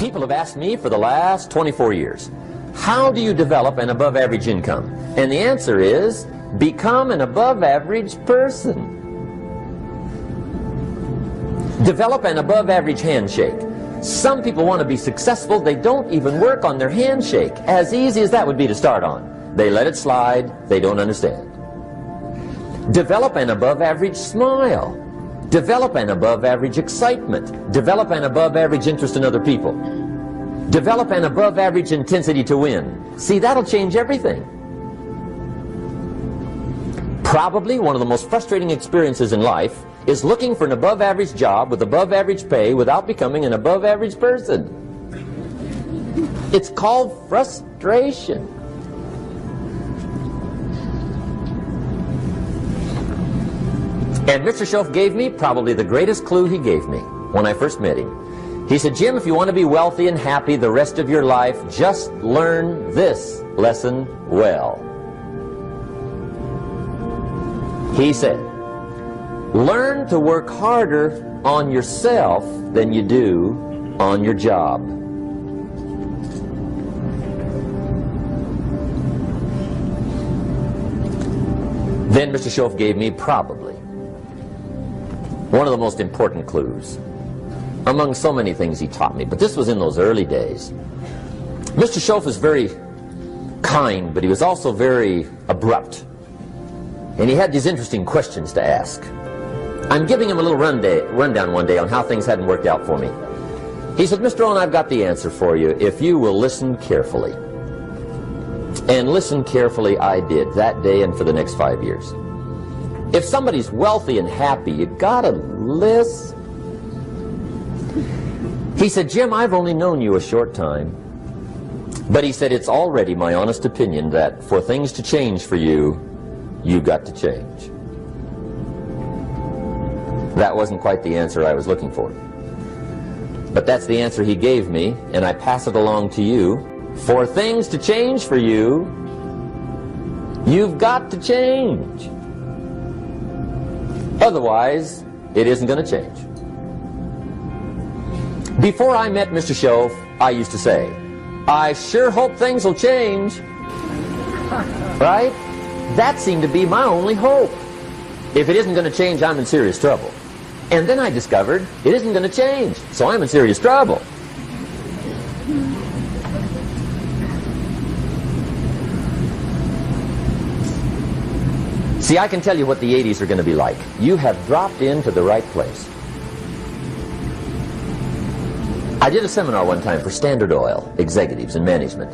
People have asked me for the last 24 years, how do you develop an above average income? And the answer is, become an above average person. Develop an above average handshake. Some people want to be successful, they don't even work on their handshake. As easy as that would be to start on. They let it slide, they don't understand. Develop an above average smile. Develop an above average excitement. Develop an above average interest in other people. Develop an above average intensity to win. See, that'll change everything. Probably one of the most frustrating experiences in life is looking for an above average job with above average pay without becoming an above average person. It's called frustration. And Mr. Shoaff gave me probably the greatest clue he gave me when I first met him. He said, Jim, if you want to be wealthy and happy the rest of your life, just learn this lesson well. He said, learn to work harder on yourself than you do on your job. Then Mr. Shoaff gave me probably one of the most important clues among so many things he taught me, but this was in those early days. Mr. Shoaff was very kind, but he was also very abrupt. And he had these interesting questions to ask. I'm giving him a little rundown one day on how things hadn't worked out for me. He said, Mr. Rohn, I've got the answer for you if you will listen carefully. And listen carefully I did that day and for the next 5 years. If somebody's wealthy and happy, you gotta listen. He said, Jim, I've only known you a short time. But he said, it's already my honest opinion that for things to change for you, you've got to change. That wasn't quite the answer I was looking for. But that's the answer he gave me, and I pass it along to you. For things to change for you, you've got to change. Otherwise, it isn't going to change. Before I met Mr. Shoaff, I used to say, I sure hope things will change. Right? That seemed to be my only hope. If it isn't going to change, I'm in serious trouble. And then I discovered it isn't going to change, so I'm in serious trouble. See, I can tell you what the 80s are going to be like. You have dropped into the right place. I did a seminar one time for Standard Oil executives and management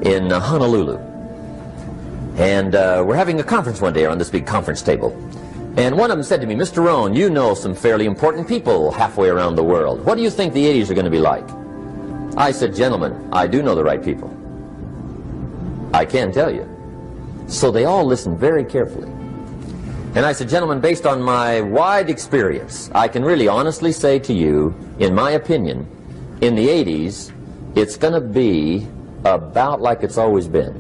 in Honolulu. And we're having a conference one day on this big conference table. And one of them said to me, Mr. Rohn, you know some fairly important people halfway around the world. What do you think the 80s are going to be like? I said, gentlemen, I do know the right people. I can tell you. So they all listened very carefully. And I said, gentlemen, based on my wide experience, I can really honestly say to you, in my opinion, in the 80s, it's going to be about like it's always been.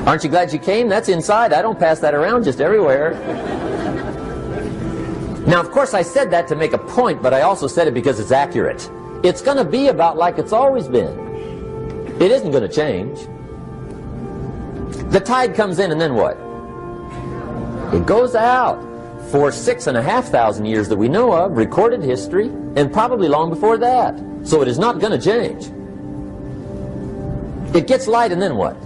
Aren't you glad you came? That's inside. I don't pass that around just everywhere. Now, of course, I said that to make a point, but I also said it because it's accurate. It's going to be about like it's always been. It isn't going to change. The tide comes in and then what? It goes out. For 6,500 years that we know of, recorded history, and probably long before that. So it is not going to change. It gets light and then what?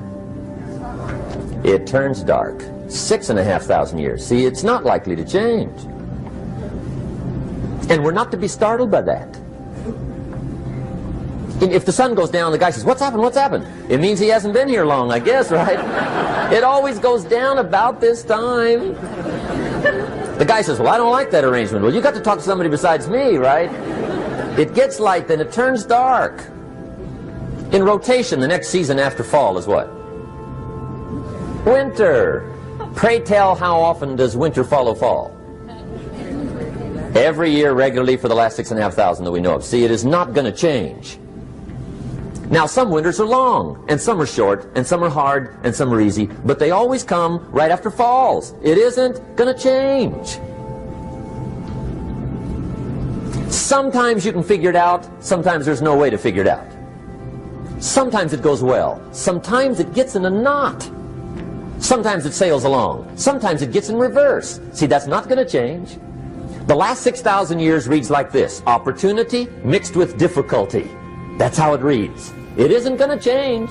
It turns dark. 6,500 years. See, it's not likely to change. And we're not to be startled by that. If the sun goes down, the guy says, what's happened, what's happened? It means he hasn't been here long, I guess, right? It always goes down about this time. The guy says, well, I don't like that arrangement. Well, you got to talk to somebody besides me, right? It gets light, then it turns dark. In rotation, the next season after fall is what? Winter. Pray tell, how often does winter follow fall? Every year regularly for the last 6,500 that we know of. See, it is not going to change. Now, some winters are long, and some are short, and some are hard, and some are easy, but they always come right after falls. It isn't going to change. Sometimes you can figure it out, sometimes there's no way to figure it out. Sometimes it goes well, sometimes it gets in a knot. Sometimes it sails along, sometimes it gets in reverse. See, that's not going to change. The last 6,000 years reads like this: opportunity mixed with difficulty. That's how it reads. It isn't going to change.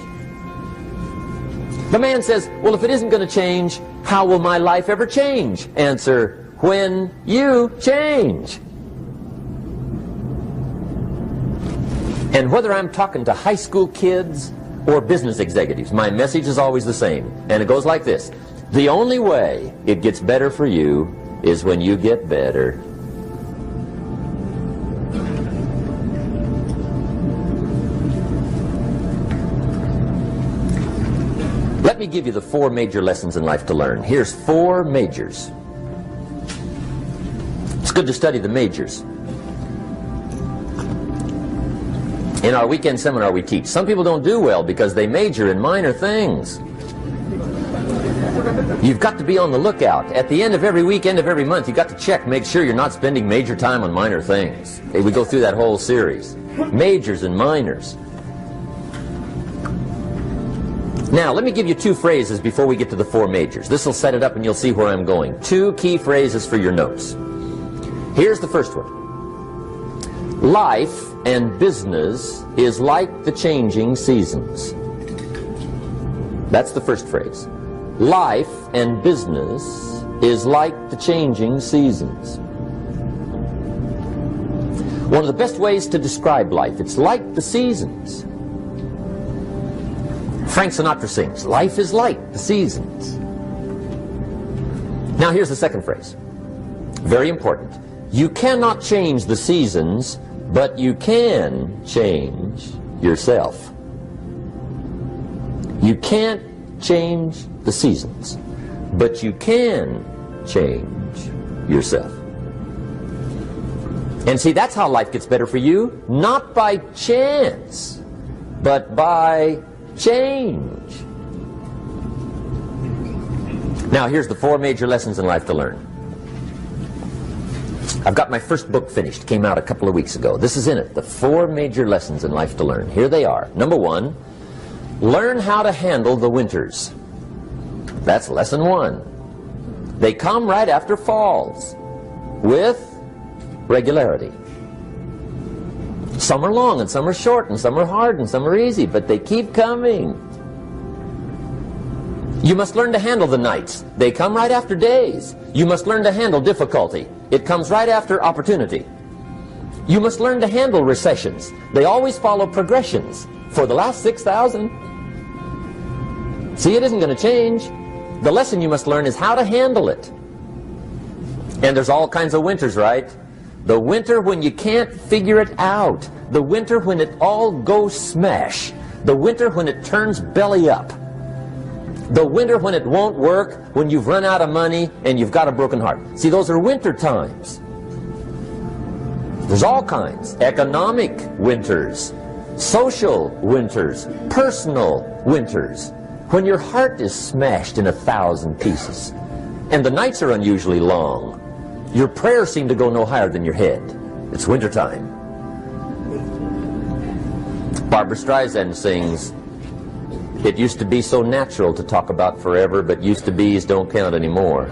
The man says, well, if it isn't going to change, how will my life ever change? Answer, when you change. And whether I'm talking to high school kids or business executives, my message is always the same. And it goes like this: the only way it gets better for you is when you get better. Let me give you the 4 major lessons in life to learn. Here's 4 majors. It's good to study the majors. In our weekend seminar we teach, some people don't do well because they major in minor things. You've got to be on the lookout. At the end of every week, end of every month, you've got to check, make sure you're not spending major time on minor things. We go through that whole series. Majors and minors. Now, let me give you 2 phrases before we get to the 4 majors. This will set it up and you'll see where I'm going. 2 key phrases for your notes. Here's the first one. Life and business is like the changing seasons. That's the first phrase. Life and business is like the changing seasons. One of the best ways to describe life, it's like the seasons. Frank Sinatra sings, life is like the seasons. Now here's the second phrase. Very important. You cannot change the seasons, but you can change yourself. You can't change the seasons, but you can change yourself. And see, that's how life gets better for you, not by chance, but by change. Now here's the 4 major lessons in life to learn. I've got my first book finished, came out a couple of weeks ago. This is in it, the 4 major lessons in life to learn. Here they are. Number 1, learn how to handle the winters. That's lesson 1. They come right after falls, with regularity. Some are long and some are short and some are hard and some are easy, but they keep coming. You must learn to handle the nights. They come right after days. You must learn to handle difficulty. It comes right after opportunity. You must learn to handle recessions. They always follow progressions. For the last 6,000. See, it isn't going to change. The lesson you must learn is how to handle it. And there's all kinds of winters, right? The winter when you can't figure it out. The winter when it all goes smash. The winter when it turns belly up. The winter when it won't work, when you've run out of money and you've got a broken heart. See, those are winter times. There's all kinds. Economic winters, social winters, personal winters. When your heart is smashed in 1,000 pieces and the nights are unusually long, your prayers seem to go no higher than your head. It's wintertime. Barbra Streisand sings, it used to be so natural to talk about forever, but used to be's don't count anymore.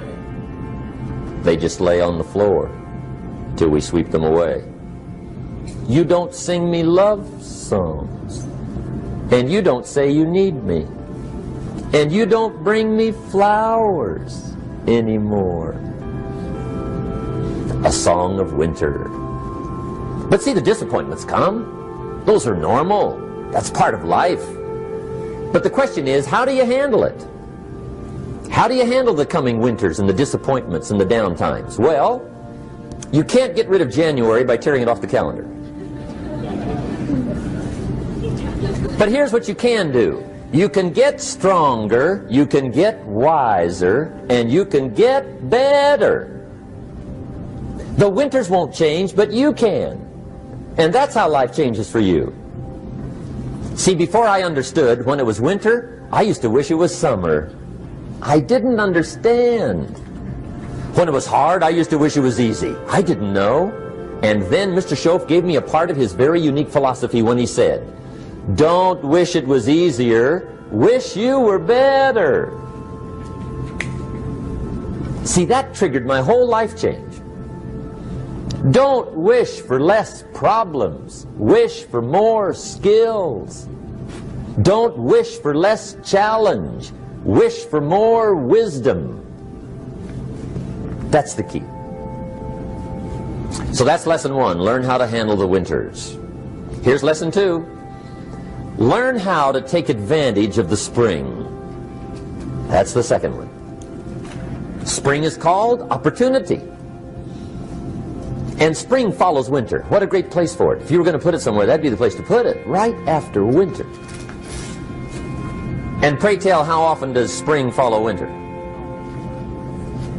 They just lay on the floor till we sweep them away. You don't sing me love songs, and you don't say you need me, and you don't bring me flowers anymore. A song of winter. But see, the disappointments come. Those are normal. That's part of life. But the question is, how do you handle it? How do you handle the coming winters and the disappointments and the downtimes? Well, you can't get rid of January by tearing it off the calendar. But here's what you can do. You can get stronger, you can get wiser, and you can get better. The winters won't change, but you can. And that's how life changes for you. See, before I understood, when it was winter, I used to wish it was summer. I didn't understand. When it was hard, I used to wish it was easy. I didn't know. And then Mr. Schoaf gave me a part of his very unique philosophy when he said, "Don't wish it was easier, wish you were better." See, that triggered my whole life change. Don't wish for less problems, wish for more skills. Don't wish for less challenge, wish for more wisdom. That's the key. So that's lesson 1, learn how to handle the winters. Here's lesson 2, learn how to take advantage of the spring. That's the second one. Spring is called opportunity. And spring follows winter. What a great place for it. If you were going to put it somewhere, that'd be the place to put it, right after winter. And pray tell, how often does spring follow winter?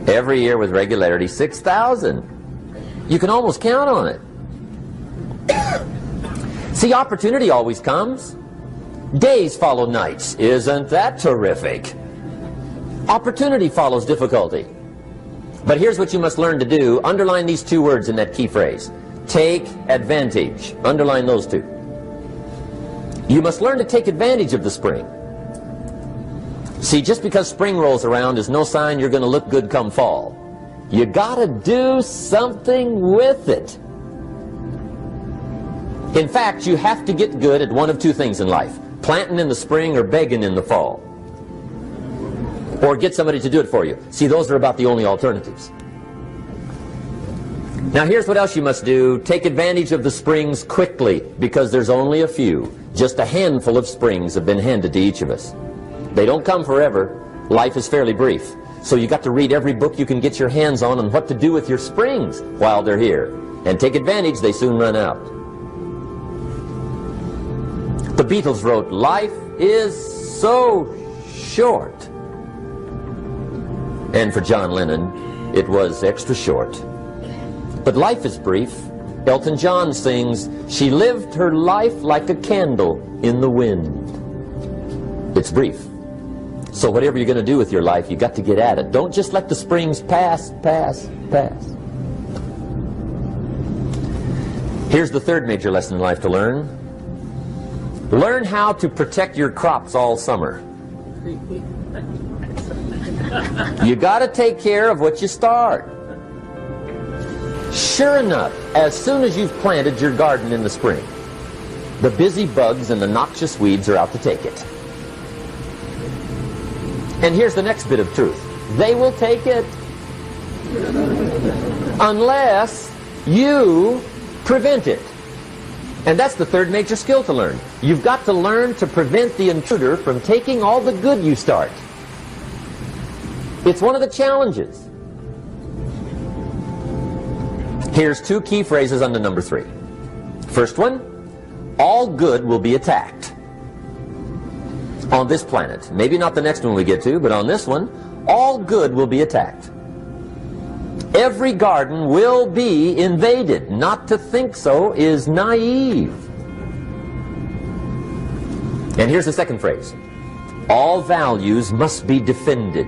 Every year with regularity, 6,000. You can almost count on it. See, opportunity always comes. Days follow nights. Isn't that terrific? Opportunity follows difficulty. But here's what you must learn to do. Underline these 2 words in that key phrase. Take advantage. Underline those 2. You must learn to take advantage of the spring. See, just because spring rolls around is no sign you're going to look good come fall. You gotta do something with it. In fact, you have to get good at one of 2 things in life. Planting in the spring or begging in the fall. Or get somebody to do it for you. See, those are about the only alternatives. Now here's what else you must do. Take advantage of the springs quickly, because there's only a few. Just a handful of springs have been handed to each of us. They don't come forever. Life is fairly brief. So you got to read every book you can get your hands on what to do with your springs while they're here. And take advantage, they soon run out. The Beatles wrote, "Life is so short." And for John Lennon, it was extra short. But life is brief. Elton John sings, "She lived her life like a candle in the wind." It's brief. So whatever you're going to do with your life, you got to get at it. Don't just let the springs pass. Here's the third major lesson in life to learn. Learn how to protect your crops all summer. You got to take care of what you start. Sure enough, as soon as you've planted your garden in the spring, the busy bugs and the noxious weeds are out to take it. And here's the next bit of truth. They will take it unless you prevent it. And that's the third major skill to learn. You've got to learn to prevent the intruder from taking all the good you start. It's one of the challenges. Here's 2 key phrases under number 3. First one, all good will be attacked. On this planet. Maybe not the next one we get to, but on this one, all good will be attacked. Every garden will be invaded. Not to think so is naive. And here's the second phrase. All values must be defended.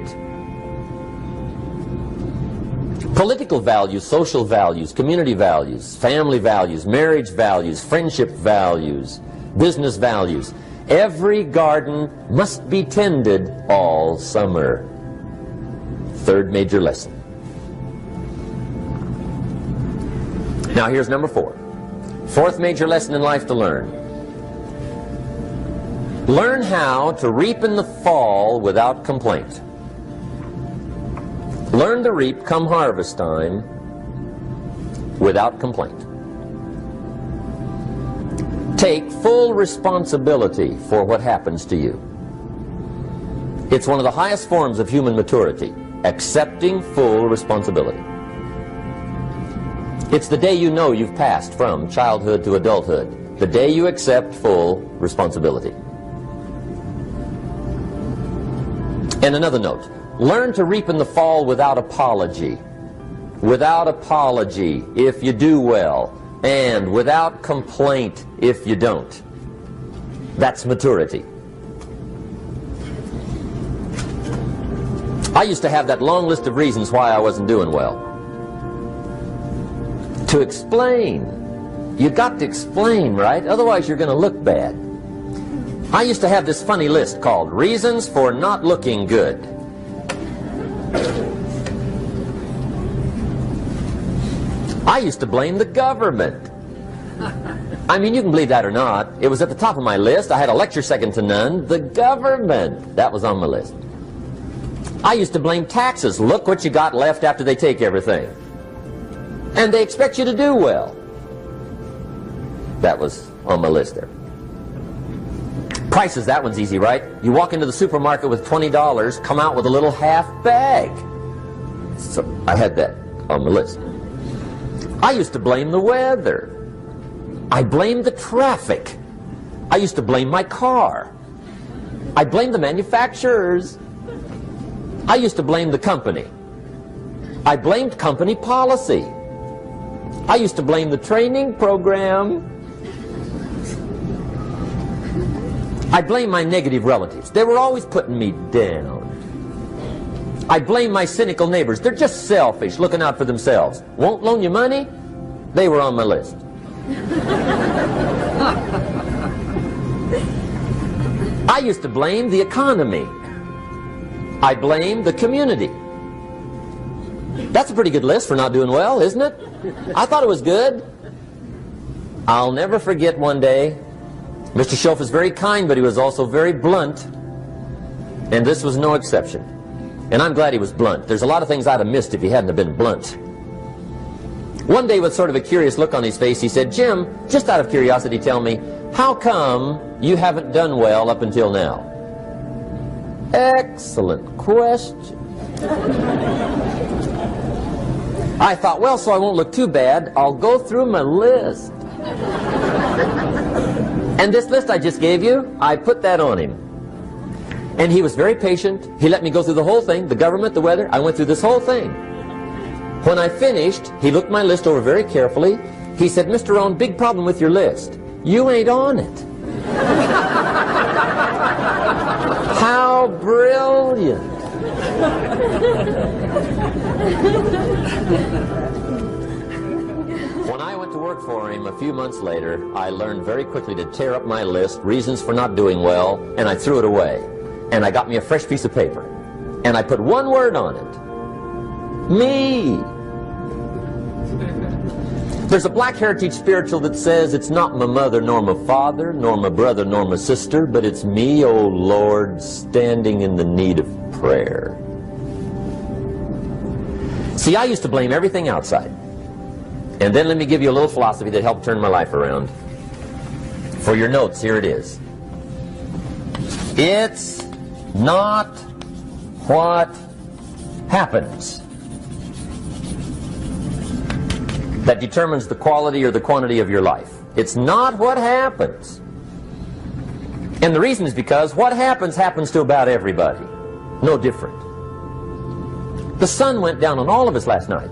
Political values, social values, community values, family values, marriage values, friendship values, business values. Every garden must be tended all summer. Third major lesson. Now here's number 4. Fourth major lesson in life to learn. Learn how to reap in the fall without complaint. Learn to reap come harvest time without complaint. Take full responsibility for what happens to you. It's one of the highest forms of human maturity, accepting full responsibility. It's the day you know you've passed from childhood to adulthood, the day you accept full responsibility. And another note, learn to reap in the fall without apology. Without apology if you do well, and without complaint if you don't. That's maturity. I used to have that long list of reasons why I wasn't doing well. To explain. You got to explain, right? Otherwise you're going to look bad. I used to have this funny list called Reasons for Not Looking Good. I used to blame the government. I mean, you can believe that or not. It was at the top of my list. I had a lecture second to none. The government. That was on my list. I used to blame taxes. Look what you got left after they take everything. And they expect you to do well. That was on my list there. Prices, that one's easy, right? You walk into the supermarket with $20, come out with a little half bag. So I had that on my list. I used to blame the weather. I blamed the traffic. I used to blame my car. I blamed the manufacturers. I used to blame the company. I blamed company policy. I used to blame the training program. I blame my negative relatives. They were always putting me down. I blame my cynical neighbors. They're just selfish, looking out for themselves. Won't loan you money? They were on my list. I used to blame the economy. I blamed the community. That's a pretty good list for not doing well, isn't it? I thought it was good. I'll never forget one day, Mr. Schoaf was very kind, but he was also very blunt. And this was no exception. And I'm glad he was blunt. There's a lot of things I'd have missed if he hadn't have been blunt. One day, with sort of a curious look on his face, he said, "Jim, just out of curiosity, tell me, how come you haven't done well up until now?" Excellent question. I thought, well, so I won't look too bad, I'll go through my list. And this list I just gave you, I put that on him. And he was very patient. He let me go through the whole thing, the government, the weather. I went through this whole thing. When I finished, he looked my list over very carefully. He said, "Mr. Rohn, big problem with your list. You ain't on it." How brilliant. When I went to work for him a few months later, I learned very quickly to tear up my list, reasons for not doing well, and I threw it away. And I got me a fresh piece of paper. And I put one word on it. Me. There's a Black Heritage spiritual that says, "It's not my mother nor my father, nor my brother nor my sister, but it's me, oh Lord, standing in the need of prayer." See, I used to blame everything outside. And then let me give you a little philosophy that helped turn my life around. For your notes, here it is. It's not what happens that determines the quality or the quantity of your life. It's not what happens. And the reason is because what happens happens to about everybody. No different. The sun went down on all of us last night.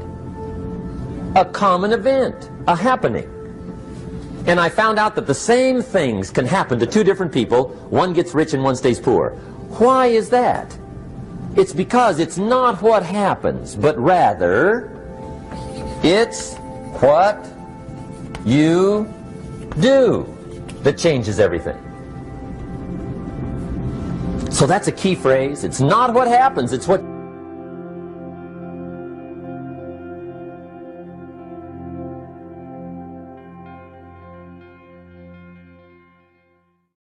A common event, a happening. And I found out that the same things can happen to two different people. One gets rich and one stays poor. Why is that? It's because it's not what happens, but rather it's what you do that changes everything. So that's a key phrase. It's not what happens, it's what